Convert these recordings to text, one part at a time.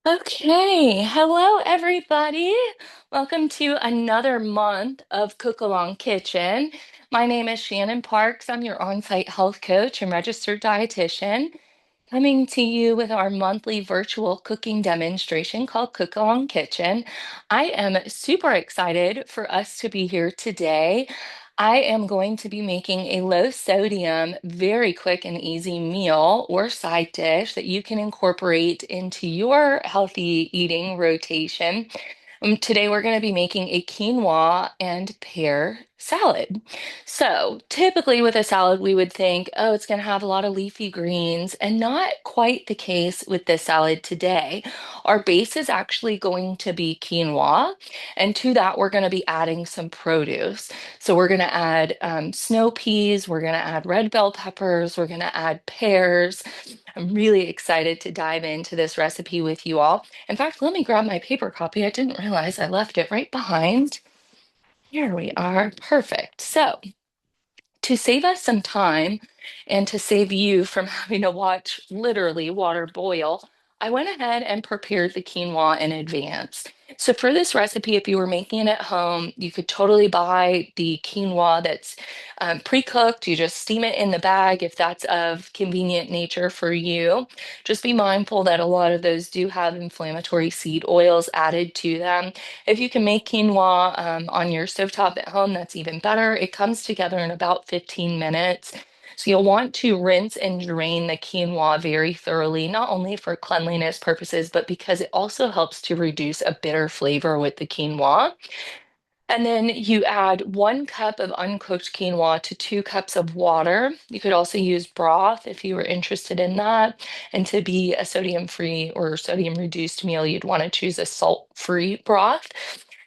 Okay, hello everybody. Welcome to another month of Cook Along Kitchen. My name is Shannon Parks. I'm your on-site health coach and registered dietitian, coming to you with our monthly virtual cooking demonstration called Cook Along Kitchen. I am super excited for us to be here today. I am going to be making a low sodium, very quick and easy meal or side dish that you can incorporate into your healthy eating rotation. Today we're going to be making a quinoa and pear salad. So typically with a salad, we would think, oh, it's going to have a lot of leafy greens, and not quite the case with this salad today. Our base is actually going to be quinoa, and to that, we're going to be adding some produce. So we're going to add snow peas, we're going to add red bell peppers, we're going to add pears. I'm really excited to dive into this recipe with you all. In fact, let me grab my paper copy. I didn't realize I left it right behind. Here we are. Perfect. So, to save us some time and to save you from having to watch literally water boil, I went ahead and prepared the quinoa in advance. So for this recipe, if you were making it at home, you could totally buy the quinoa that's pre-cooked. You just steam it in the bag if that's of convenient nature for you. Just be mindful that a lot of those do have inflammatory seed oils added to them. If you can make quinoa on your stovetop at home, that's even better. It comes together in about 15 minutes. So you'll want to rinse and drain the quinoa very thoroughly, not only for cleanliness purposes, but because it also helps to reduce a bitter flavor with the quinoa. And then you add 1 cup of uncooked quinoa to 2 cups of water. You could also use broth if you were interested in that. And to be a sodium-free or sodium-reduced meal, you'd want to choose a salt-free broth.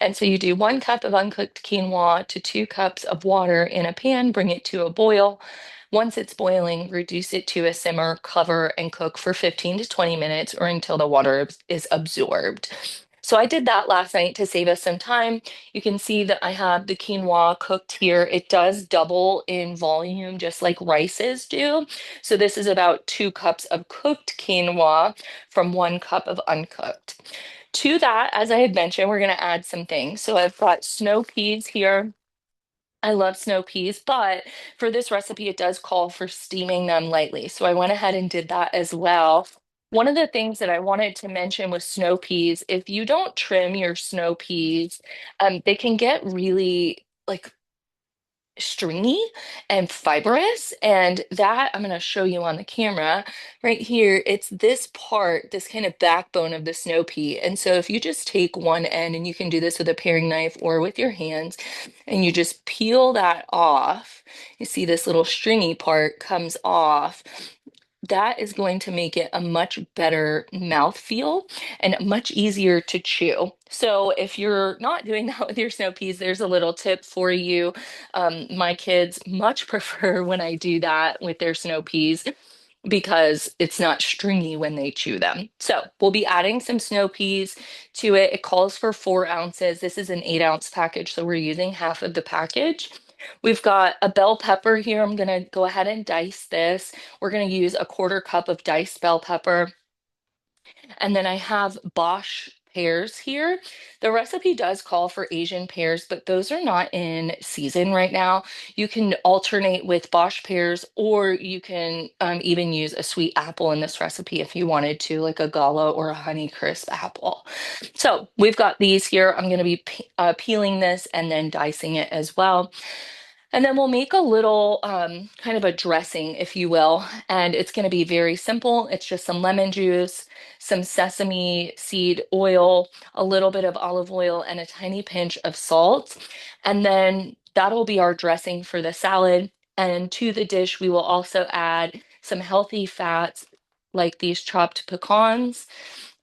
And so you do 1 cup of uncooked quinoa to 2 cups of water in a pan, bring it to a boil. Once it's boiling, reduce it to a simmer, cover, and cook for 15 to 20 minutes or until the water is absorbed. So I did that last night to save us some time. You can see that I have the quinoa cooked here. It does double in volume, just like rices do. So this is about 2 cups of cooked quinoa from 1 cup of uncooked. To that, as I had mentioned, we're going to add some things. So I've got snow peas here. I love snow peas, but for this recipe, it does call for steaming them lightly. So I went ahead and did that as well. One of the things that I wanted to mention with snow peas, if you don't trim your snow peas, they can get really like stringy and fibrous. And that I'm going to show you on the camera right here. It's this part, this kind of backbone of the snow pea. And so if you just take one end, and you can do this with a paring knife or with your hands, and you just peel that off, you see this little stringy part comes off. That is going to make it a much better mouth feel and much easier to chew. So if you're not doing that with your snow peas, there's a little tip for you. My kids much prefer when I do that with their snow peas because it's not stringy when they chew them. So we'll be adding some snow peas to it. It calls for 4 ounces. This is an 8 ounce package, so we're using half of the package. We've got a bell pepper here. I'm going to go ahead and dice this. We're going to use a 1/4 cup of diced bell pepper. And then I have Bosch pears here. The recipe does call for Asian pears, but those are not in season right now. You can alternate with Bosch pears, or you can even use a sweet apple in this recipe if you wanted to, like a Gala or a Honeycrisp apple. So we've got these here. I'm going to be peeling this and then dicing it as well. And then we'll make a little kind of a dressing, if you will. And it's going to be very simple. It's just some lemon juice, some sesame seed oil, a little bit of olive oil, and a tiny pinch of salt. And then that'll be our dressing for the salad. And to the dish, we will also add some healthy fats like these chopped pecans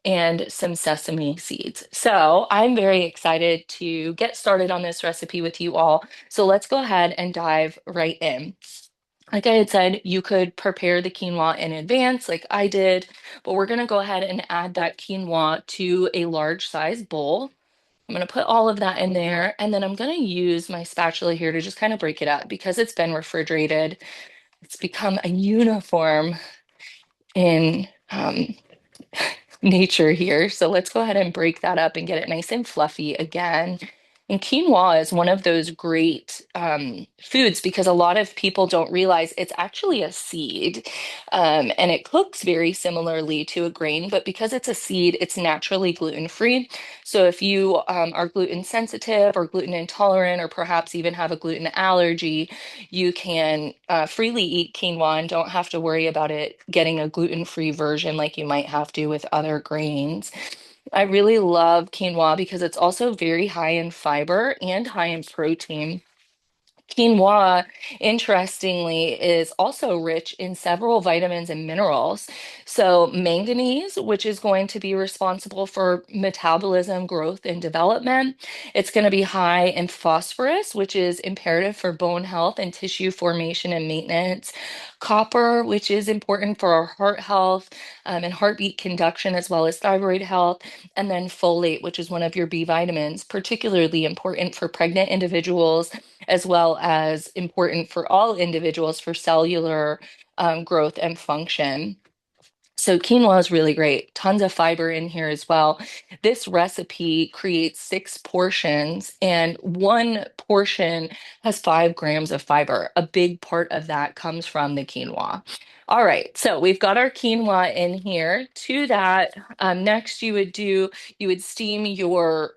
and some sesame seeds. So I'm very excited to get started on this recipe with you all. So let's go ahead and dive right in. Like I had said, you could prepare the quinoa in advance, like I did, but we're going to go ahead and add that quinoa to a large size bowl. I'm going to put all of that in there, and then I'm going to use my spatula here to just kind of break it up because it's been refrigerated. It's become a uniform in nature here. So let's go ahead and break that up and get it nice and fluffy again. And quinoa is one of those great foods because a lot of people don't realize it's actually a seed. And it cooks very similarly to a grain, but because it's a seed, it's naturally gluten-free. So if you are gluten sensitive or gluten intolerant, or perhaps even have a gluten allergy, you can freely eat quinoa and don't have to worry about it getting a gluten-free version like you might have to with other grains. I really love quinoa because it's also very high in fiber and high in protein. Quinoa, interestingly, is also rich in several vitamins and minerals. So, manganese, which is going to be responsible for metabolism, growth, and development. It's going to be high in phosphorus, which is imperative for bone health and tissue formation and maintenance. Copper, which is important for our heart health and heartbeat conduction, as well as thyroid health. And then folate, which is one of your B vitamins, particularly important for pregnant individuals as well as important for all individuals for cellular growth and function. So quinoa is really great. Tons of fiber in here as well. This recipe creates 6 portions, and one portion has 5 grams of fiber. A big part of that comes from the quinoa. All right, so we've got our quinoa in here. To that, next you would steam your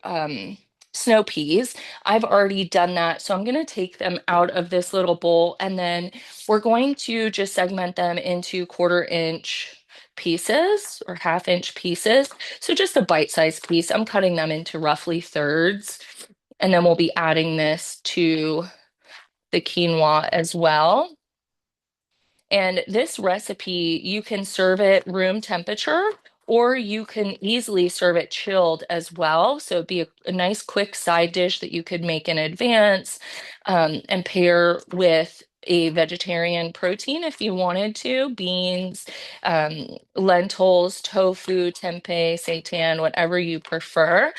snow peas. I've already done that, so I'm going to take them out of this little bowl, and then we're going to just segment them into 1/4 inch pieces or 1/2 inch pieces. So just a bite-sized piece. I'm cutting them into roughly thirds. And then we'll be adding this to the quinoa as well. And this recipe, you can serve it room temperature, or you can easily serve it chilled as well. So it'd be a nice quick side dish that you could make in advance and pair with a vegetarian protein if you wanted to, beans, lentils, tofu, tempeh, seitan, whatever you prefer.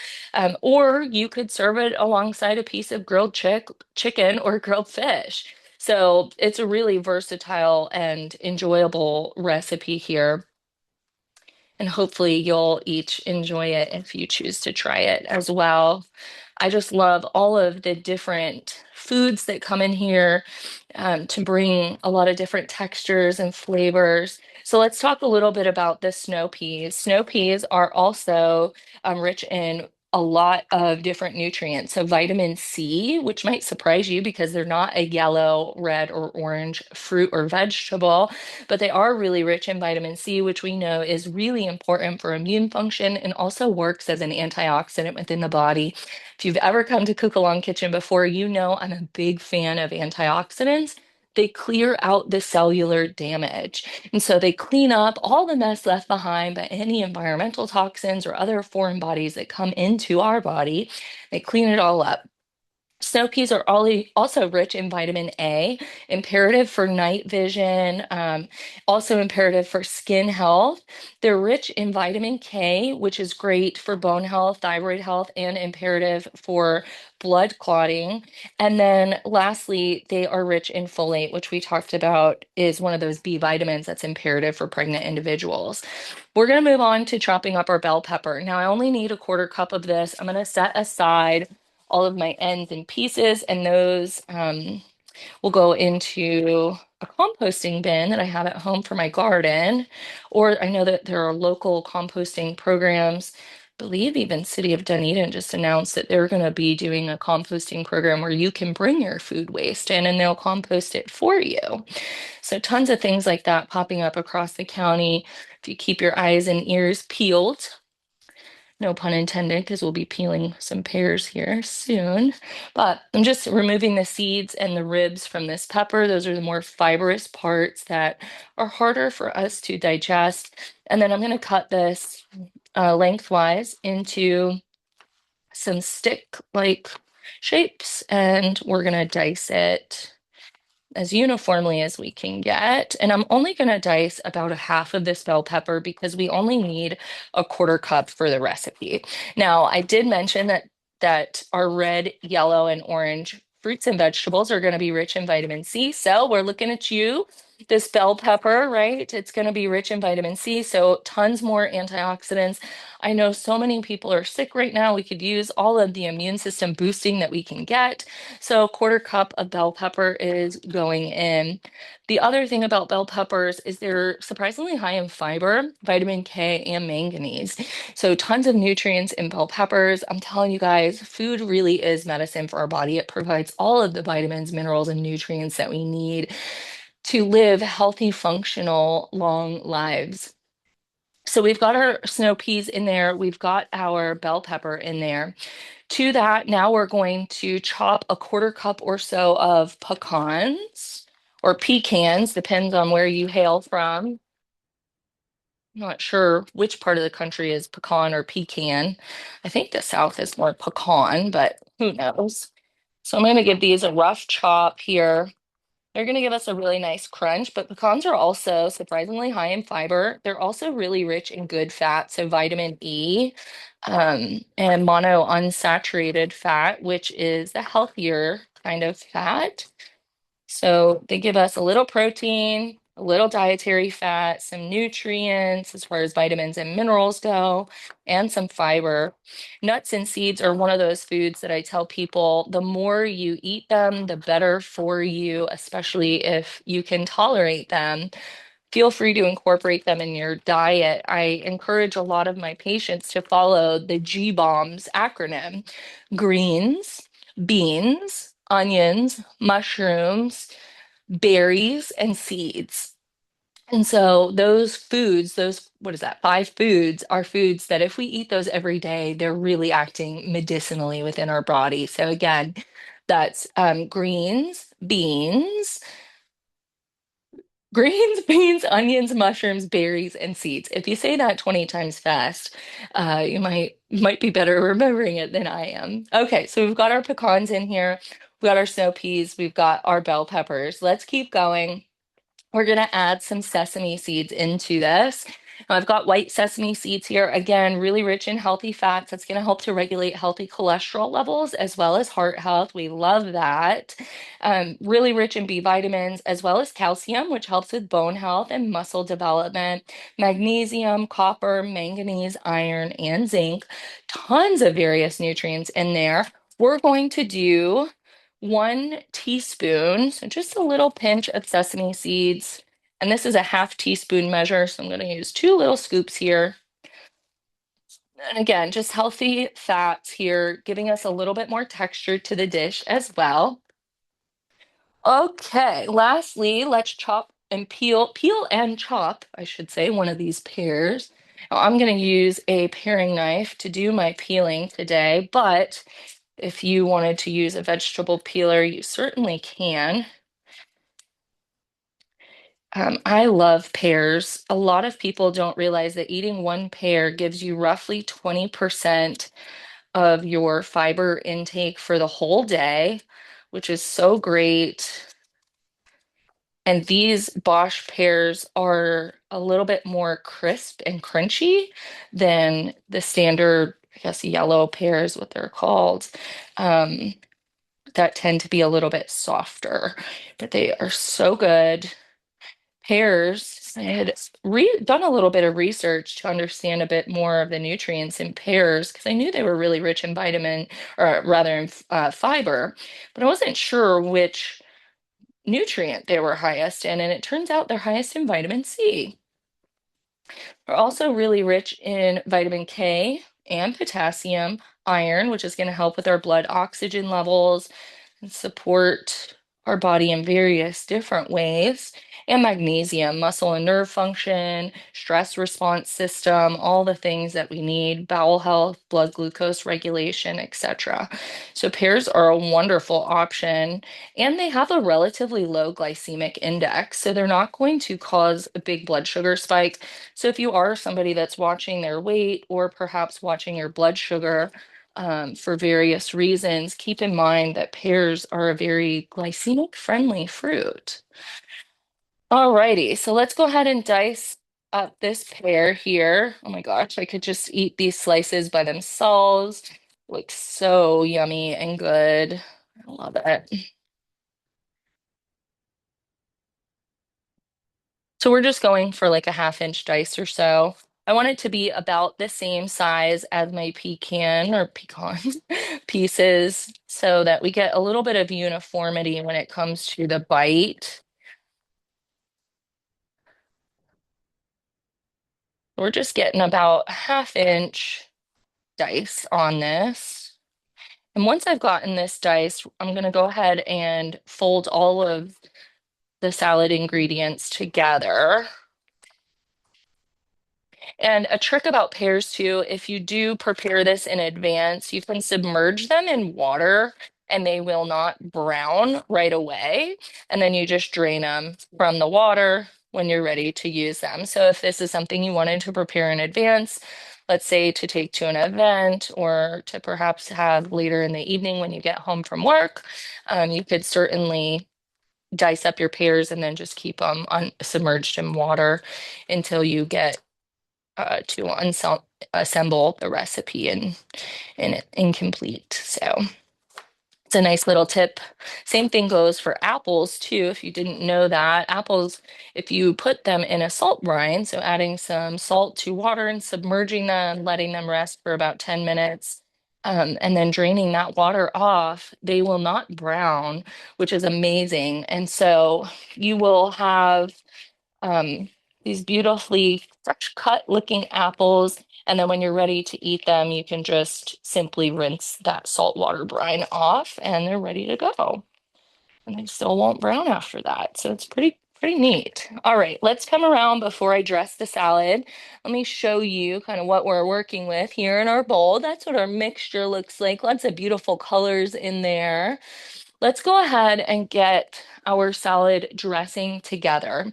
Or you could serve it alongside a piece of grilled chicken or grilled fish. So it's a really versatile and enjoyable recipe here. And hopefully you'll each enjoy it if you choose to try it as well. I just love all of the different foods that come in here to bring a lot of different textures and flavors. So let's talk a little bit about the snow peas. Snow peas are also rich in a lot of different nutrients. So vitamin C, which might surprise you because they're not a yellow, red, or orange fruit or vegetable, but they are really rich in vitamin C, which we know is really important for immune function and also works as an antioxidant within the body. If you've ever come to Cook Along Kitchen before, you know I'm a big fan of antioxidants. They clear out the cellular damage. And so they clean up all the mess left behind by any environmental toxins or other foreign bodies that come into our body. They clean it all up. Snow peas are also rich in vitamin A, imperative for night vision, also imperative for skin health. They're rich in vitamin K, which is great for bone health, thyroid health, and imperative for blood clotting. And then lastly, they are rich in folate, which we talked about is one of those B vitamins that's imperative for pregnant individuals. We're going to move on to chopping up our bell pepper. Now, I only need a 1/4 cup of this. I'm going to set aside all of my ends and pieces, and those will go into a composting bin that I have at home for my garden. Or I know that there are local composting programs. I believe even City of Dunedin just announced that they're going to be doing a composting program where you can bring your food waste in and they'll compost it for you. So tons of things like that popping up across the county. If you keep your eyes and ears peeled, no pun intended, because we'll be peeling some pears here soon. But I'm just removing the seeds and the ribs from this pepper. Those are the more fibrous parts that are harder for us to digest. And then I'm going to cut this lengthwise into some stick-like shapes, and we're going to dice it as uniformly as we can get. And I'm only going to dice about a half of this bell pepper because we only need a 1/4 cup for the recipe. Now, I did mention that our red, yellow, and orange fruits and vegetables are going to be rich in vitamin C. So we're looking at you. This bell pepper, right? It's going to be rich in vitamin C, so tons more antioxidants. I know so many people are sick right now. We could use all of the immune system boosting that we can get. So, a quarter cup of bell pepper is going in. The other thing about bell peppers is they're surprisingly high in fiber, vitamin K, and manganese. So, tons of nutrients in bell peppers. I'm telling you guys, food really is medicine for our body. It provides all of the vitamins, minerals, and nutrients that we need to live healthy, functional, long lives. So we've got our snow peas in there. We've got our bell pepper in there. To that, now we're going to chop a quarter cup or so of pecans or pecans, depends on where you hail from. I'm not sure which part of the country is pecan or pecan. I think the South is more pecan, but who knows? So I'm going to give these a rough chop here. They're going to give us a really nice crunch, but pecans are also surprisingly high in fiber. They're also really rich in good fat, so vitamin E, and monounsaturated fat, which is the healthier kind of fat. So they give us a little protein, a little dietary fat, some nutrients as far as vitamins and minerals go, and some fiber. Nuts and seeds are one of those foods that I tell people the more you eat them, the better for you, especially if you can tolerate them. Feel free to incorporate them in your diet. I encourage a lot of my patients to follow the GBOMS acronym: greens, beans, onions, mushrooms, berries, and seeds. And so those foods, those, what is that, 5 foods are foods that if we eat those every day, they're really acting medicinally within our body. So again, that's greens, beans, greens, beans, onions, mushrooms, berries, and seeds. If you say that 20 times fast, you might be better remembering it than I am. Okay, so we've got our pecans in here. We've got our snow peas. We've got our bell peppers. Let's keep going. We're going to add some sesame seeds into this. Now, I've got white sesame seeds here. Again, really rich in healthy fats. That's going to help to regulate healthy cholesterol levels as well as heart health. We love that. Really rich in B vitamins as well as calcium, which helps with bone health and muscle development. Magnesium, copper, manganese, iron, and zinc. Tons of various nutrients in there. We're going to do 1 teaspoon, so just a little pinch of sesame seeds. And this is a half teaspoon measure, so I'm going to use 2 little scoops here. And again, just healthy fats here, giving us a little bit more texture to the dish as well. Okay, lastly, let's chop and peel and chop, I should say, one of these pears. Now, I'm going to use a paring knife to do my peeling today, but if you wanted to use a vegetable peeler, you certainly can. I love pears. A lot of people don't realize that eating 1 pear gives you roughly 20% of your fiber intake for the whole day, which is so great. And these Bosch pears are a little bit more crisp and crunchy than the standard, I guess, yellow pears, what they're called, that tend to be a little bit softer, but they are so good. Pears, I had done a little bit of research to understand a bit more of the nutrients in pears because I knew they were really rich in vitamin, or rather in fiber, but I wasn't sure which nutrient they were highest in, and it turns out they're highest in vitamin C. They're also really rich in vitamin K and potassium, iron, which is going to help with our blood oxygen levels and support our body in various different ways, and magnesium, muscle and nerve function, stress response system, all the things that we need, bowel health, blood glucose regulation, etc. So pears are a wonderful option, and they have a relatively low glycemic index, so they're not going to cause a big blood sugar spike. So if you are somebody that's watching their weight or perhaps watching your blood sugar, for various reasons, keep in mind that pears are a very glycemic friendly fruit. Alrighty, so let's go ahead and dice up this pear here. Oh my gosh, I could just eat these slices by themselves. Looks so yummy and good. I love it. So we're just going for like a 1/2 inch dice or so. I want it to be about the same size as my pecan pieces so that we get a little bit of uniformity when it comes to the bite. We're just getting about 1/2 inch dice on this. And once I've gotten this dice, I'm going to go ahead and fold all of the salad ingredients together. And a trick about pears too, if you do prepare this in advance, you can submerge them in water and they will not brown right away. And then you just drain them from the water when you're ready to use them. So if this is something you wanted to prepare in advance, let's say to take to an event or to perhaps have later in the evening when you get home from work, you could certainly dice up your pears and then just keep them submerged in water until you get to assemble the recipe in incomplete. So it's a nice little tip. Same thing goes for apples too. If you didn't know that, apples, if you put them in a salt brine, so adding some salt to water and submerging them, letting them rest for about 10 minutes, and then draining that water off, they will not brown, which is amazing. And so you will have um, these beautifully fresh cut looking apples. And then when you're ready to eat them, you can just simply rinse that saltwater brine off and they're ready to go. And they still won't brown after that. So it's pretty neat. All right, let's come around before I dress the salad. Let me show you kind of what we're working with here in our bowl. That's what our mixture looks like. Lots of beautiful colors in there. Let's go ahead and get our salad dressing together.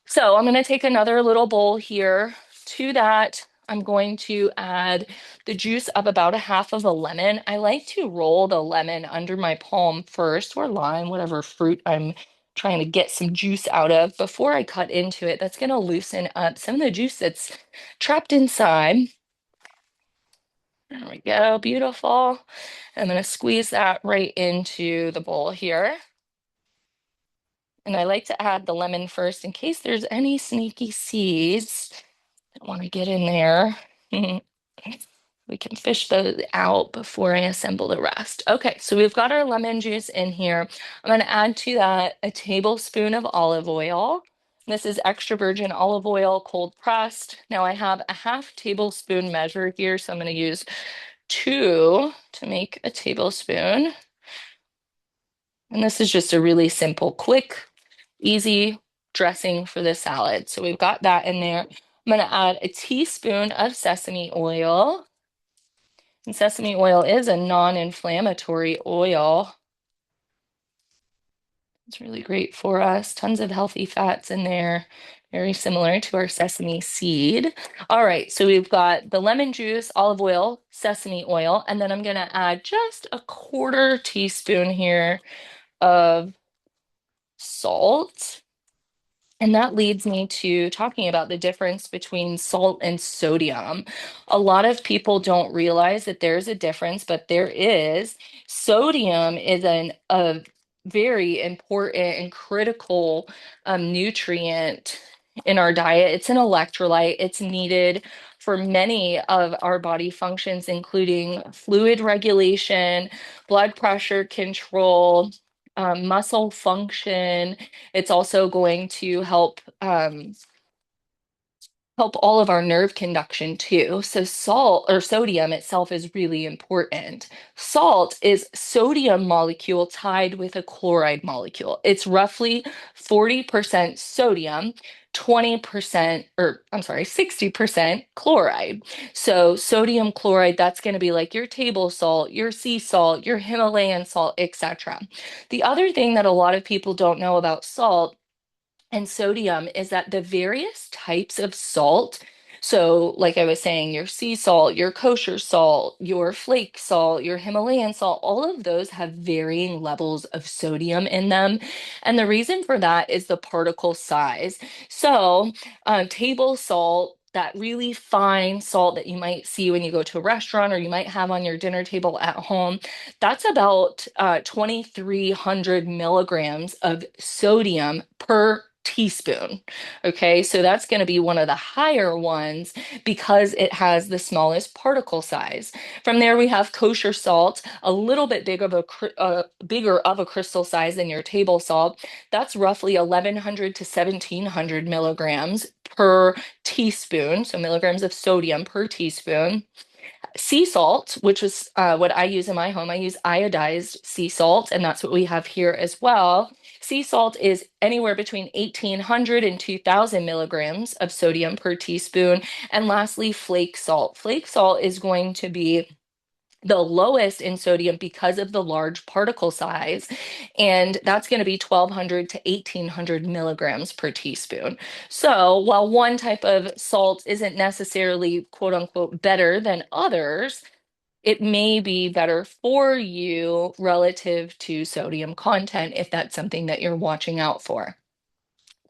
So I'm going to take another little bowl here. To that, I'm going to add the juice of about a half of a lemon. I like to roll the lemon under my palm first, or lime, whatever fruit I'm trying to get some juice out of before I cut into it. That's going to loosen up some of the juice that's trapped inside. There we go, beautiful. I'm going to squeeze that right into the bowl here. And I like to add the lemon first in case there's any sneaky seeds that want to get in there. We can fish those out before I assemble the rest. Okay, so we've got our lemon juice in here. I'm going to add to that a tablespoon of olive oil. This is extra virgin olive oil, cold pressed. Now I have a 1/2 tablespoon measure here, so I'm going to use 2 to make a tablespoon. And this is just a really simple, quick, easy dressing for the salad. So we've got that in there. I'm going to add a teaspoon of sesame oil. And sesame oil is a non-inflammatory oil. It's really great for us. Tons of healthy fats in there. Very similar to our sesame seed. All right, so we've got the lemon juice, olive oil, sesame oil, and then I'm going to add just a 1/4 teaspoon here of salt. And that leads me to talking about the difference between salt and sodium. A lot of people don't realize that there's a difference, but there is. Sodium is a very important and critical nutrient in our diet. It's an electrolyte. It's needed for many of our body functions, including fluid regulation, blood pressure control, muscle function. It's also going to help all of our nerve conduction too. So salt or sodium itself is really important. Salt is sodium molecule tied with a chloride molecule. It's roughly 40% sodium, 20%, or I'm sorry, 60% chloride. So sodium chloride, that's going to be like your table salt, your sea salt, your Himalayan salt, etc. The other thing that a lot of people don't know about salt and sodium is that the various types of salt, so like I was saying, your sea salt, your kosher salt, your flake salt, your Himalayan salt, all of those have varying levels of sodium in them. And the reason for that is the particle size. So, table salt, that really fine salt that you might see when you go to a restaurant or you might have on your dinner table at home, that's about 2,300 milligrams of sodium per teaspoon. Okay, so that's going to be one of the higher ones because it has the smallest particle size. From there, we have kosher salt, a little bit bigger of a crystal size than your table salt. That's roughly 1,100 to 1,700 milligrams per teaspoon, so milligrams of sodium per teaspoon. Sea salt, which is what I use in my home, I use iodized sea salt, and that's what we have here as well. Sea salt is anywhere between 1,800 and 2,000 milligrams of sodium per teaspoon. And lastly, flake salt. Flake salt is going to be the lowest in sodium because of the large particle size. And that's going to be 1,200 to 1,800 milligrams per teaspoon. So while one type of salt isn't necessarily quote unquote better than others, it may be better for you relative to sodium content if that's something that you're watching out for.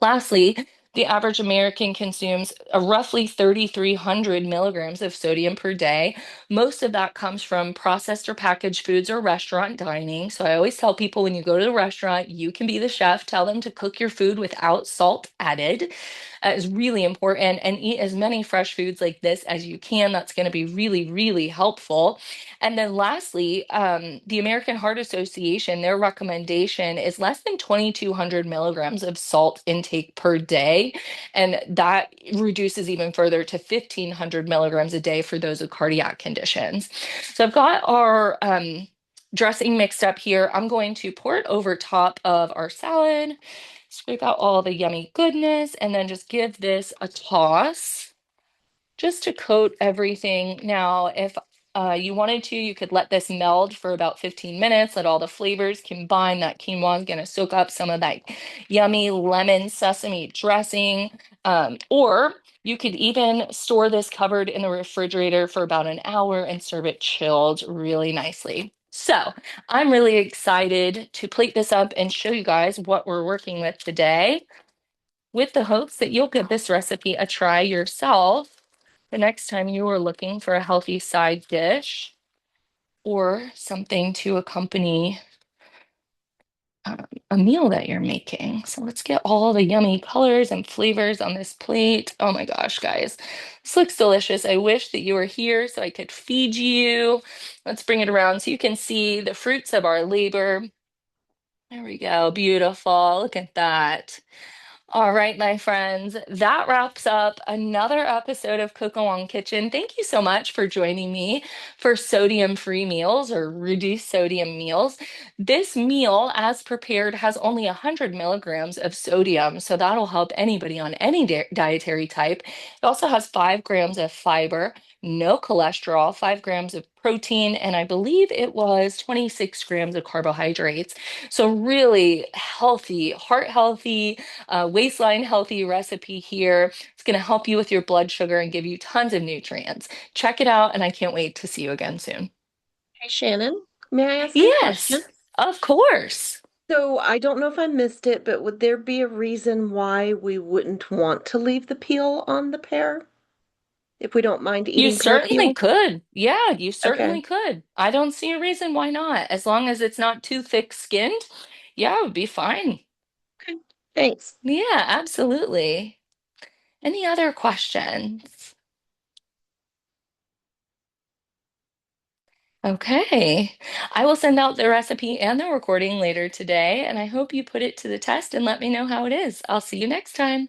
Lastly, the average American consumes a roughly 3,300 milligrams of sodium per day. Most of that comes from processed or packaged foods or restaurant dining. So I always tell people when you go to the restaurant, you can be the chef. Tell them to cook your food without salt added. That is really important. And eat as many fresh foods like this as you can. That's going to be really, really helpful. And then lastly, the American Heart Association, their recommendation is less than 2,200 milligrams of salt intake per day. And that reduces even further to 1,500 milligrams a day for those with cardiac conditions. So I've got our dressing mixed up here. I'm going to pour it over top of our salad, scrape out all the yummy goodness, and then just give this a toss just to coat everything. Now, if you wanted to, you could let this meld for about 15 minutes, let all the flavors combine. That quinoa is going to soak up some of that yummy lemon sesame dressing. Or you could even store this covered in the refrigerator for about an hour and serve it chilled really nicely. So I'm really excited to plate this up and show you guys what we're working with today, with the hopes that you'll give this recipe a try yourself the next time you are looking for a healthy side dish or something to accompany a meal that you're making. So let's get all the yummy colors and flavors on this plate. Oh my gosh, guys, this looks delicious. I wish that you were here so I could feed you. Let's bring it around so you can see the fruits of our labor. There we go. Beautiful. Look at that. All right, my friends, that wraps up another episode of Cook Along Kitchen. Thank you so much for joining me for sodium-free meals or reduced sodium meals. This meal, as prepared, has only 100 milligrams of sodium, so that'll help anybody on any dietary type. It also has 5 grams of fiber, no cholesterol, 5 grams of protein, and I believe it was 26 grams of carbohydrates. So really healthy, heart healthy, waistline healthy recipe here. It's going to help you with your blood sugar and give you tons of nutrients. Check it out, and I can't wait to see you again soon. Hey Shannon, may I ask a Yes, question? of course. So I don't know if I missed it, but would there be a reason why we wouldn't want to leave the peel on the pear if we don't mind You eating pear certainly peel? could. Yeah, you Okay, certainly could. I don't see a reason why not. As long as it's not too thick-skinned, yeah, it would be fine. okay, thanks. Yeah, absolutely. Any other questions? Okay. I will send out the recipe and the recording later today, and I hope you put it to the test and let me know how it is. I'll see you next time.